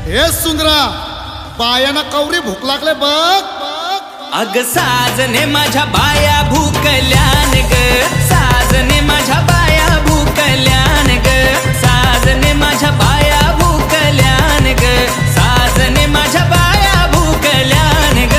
हे सुंदरा बायाना कवरी भूक लागले बघ. अग साजने माझ्या बाया भूकल्यान ग, साजने माझ्या बाया भूकल्यान ग, साजने माझ्या बाया भूकल्यान ग, साजने माझ्या बाया भूकल्यान ग.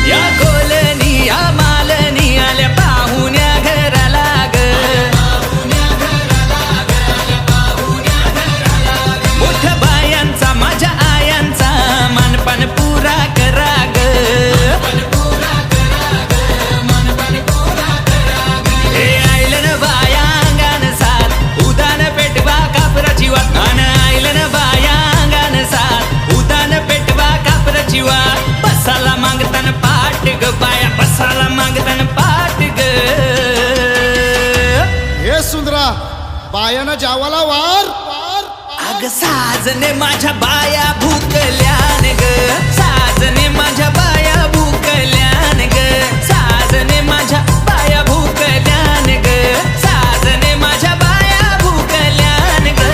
या कोलनी या मालनी आल्या पाहुण्या घराला ग, मोठ्या बायांचा माझ्या आयांचा मानपान पुरा करा ग. हे आयलन बाया अंगान साथ उदान पेटवा कापराची वाट, अन आयलन बाया अंगान साथ उदान पेटवा कापराची वाट. बसाला मागतान पाट ग बाया, बसाला मागतान पाट ग. हे सुंदरा बायाना जावाला वार. अग साजने माझ्या बाया भूकल्यान ग, साजने माझ्या बाया भूकल्यान ग, साजने माझ्या बाया भूकल्यान ग, साजने माझ्या बाया भूकल्यान ग.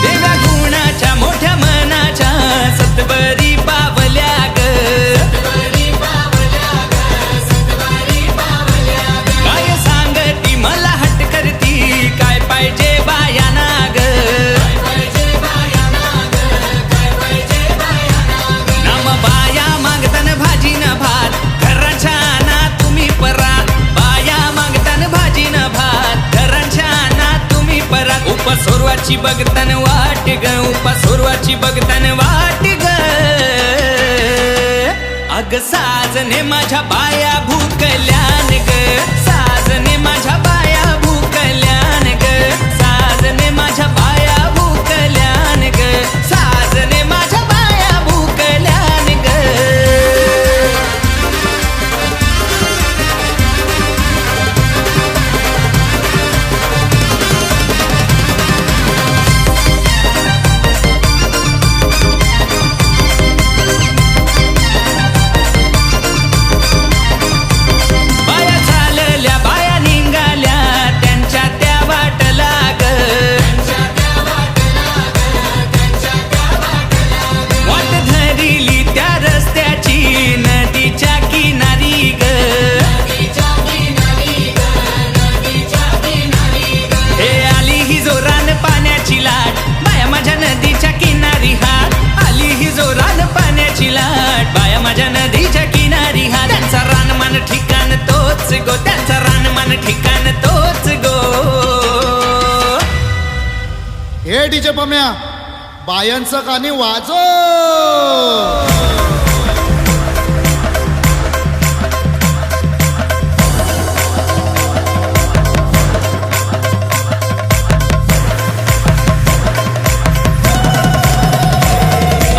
देवा गुणाच्या मोठ्या मनाच्या सत्वरी पावल्या ग, काय सांगती मला हट करती काय पाहिजे बायाना ग. नाम बाया मागतान भाजी न भात घराच्या ना तुम्ही परात, बाया मागतान भाजी न भात घराच्या ना तुम्ही परात. उपसोरवाची बघतान वाट ग, उपसोरवाची बघतान वाट ग. अग साजने माझ्या बाया भूकल्यान ग, साजने माझ्या बाया भूकल्यान ग, साजने माझ्या बाया भूकल्यान ग, साजने माझ्या बाया भूकल्यान ग. बाया चालल्या बाया निघाल्या त्यांच्या त्या वाटला ग, वाट धरिली त्या रस्त्याची नदीच्या किनारी ग. हे आली ही जोरान पाण्याची लाट बाया माझ्या नदीच्या किनारी हात, आली ही जोरान पाण्याची लाट बाया माझ्या नदीच्या किनारी हात. त्यांचा रानमान ठिकाण तोच गो, त्यांचा रानमान ठिकाण तोच गो. हे डीजे पम्या बायांचं गाणी वाजव.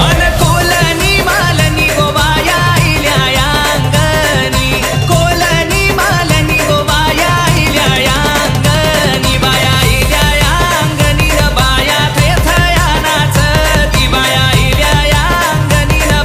अन कोलनी मालनी गो बाया इल्या अंगणी, कोलनी मालनी गो बाया इल्या अंगणी, बाया इल्या अंगणी र बाया थय थया नाचती, बाया इल्या अंगणी र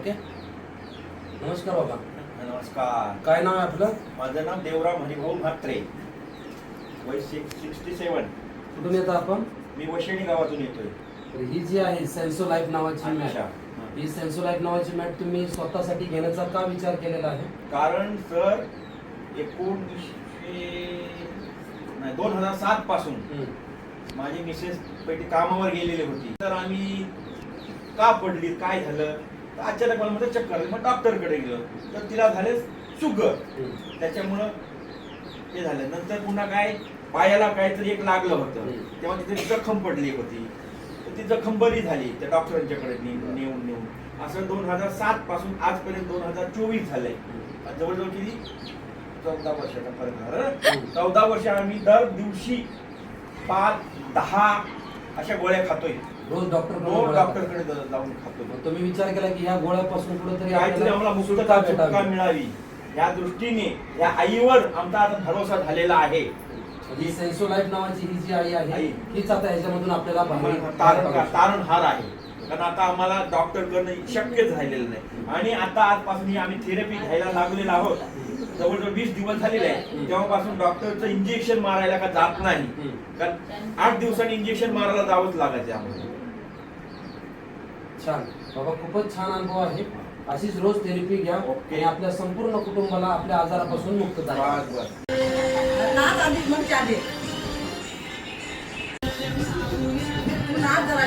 ओके. नमस्कार बाबा. नमस्कार. काय नाव आहे आपलं? माझं नाव देवराम हरिभाऊ म्हात्रे. वय 67. कुठून येतं आपण? मी वशिणी गावातून येतोय. तर ही जी आहे सेन्सो लाईफ नावाची मॅट, अच्छा. ही सेन्सो लाईफ नावाची मॅट तुम्ही स्वतःसाठी घेण्याचा का विचार केलेला आहे? कारण सर 2007 पासून माझी मिसेस पहिली कामावर गेलेली होती. तर आम्ही का पडली, काय झालं, तर अचानक मला मध्ये चक्कर आली. मग डॉक्टरकडे गेलो तर तिला झाले शुगर. त्याच्यामुळं ते झालं. नंतर पुन्हा काय पायाला काहीतरी एक लागलं होतं. तेव्हा तिथे जखम पडली होती. तर ती जखम बरी झाली त्या डॉक्टरांच्याकडे नेऊन असं 2007 पासून आजपर्यंत 2024 झालंय. जवळजवळ किती 14 वर्षाचा फरक झाला. 14 वर्ष आम्ही दर दिवशी 5-10 अशा गोळ्या खातोय. रोज डॉक्टरकडे जाऊन खातो. तुम्ही विचार केला की ह्या गोळ्यापासून कुठेतरी काहीतरी आम्हाला सुटका मिळावी या दृष्टीने या आईवर आमचा आता भरोसा झालेला आहे. ही सेन्सो लाईफ नावाची ही जी आई आहे, आई. हीच आता ह्याच्यामधून आपल्याला तारणहार आहे. कारण आता आम्हाला डॉक्टर करणं शक्यच राहिलेलं नाही. आणि आता आजपासून आम्ही थेरपी घ्यायला लागलेलो आहोत. जवळजवळ 20 दिवस झालेले आहे. तेव्हापासून डॉक्टरचं इंजेक्शन मारायला का जात नाही. कारण 8 दिवसांनी इंजेक्शन मारायला जावंच लागायचं आम्हाला. छान बाबा, खूपच छान अनुभव आहे. अशीच रोज थेरपी घ्या आणि आपल्या संपूर्ण कुटुंबाला आपल्या आजारापासून मुक्त करा. बस. नाच आधी मग चाले. नाच जरा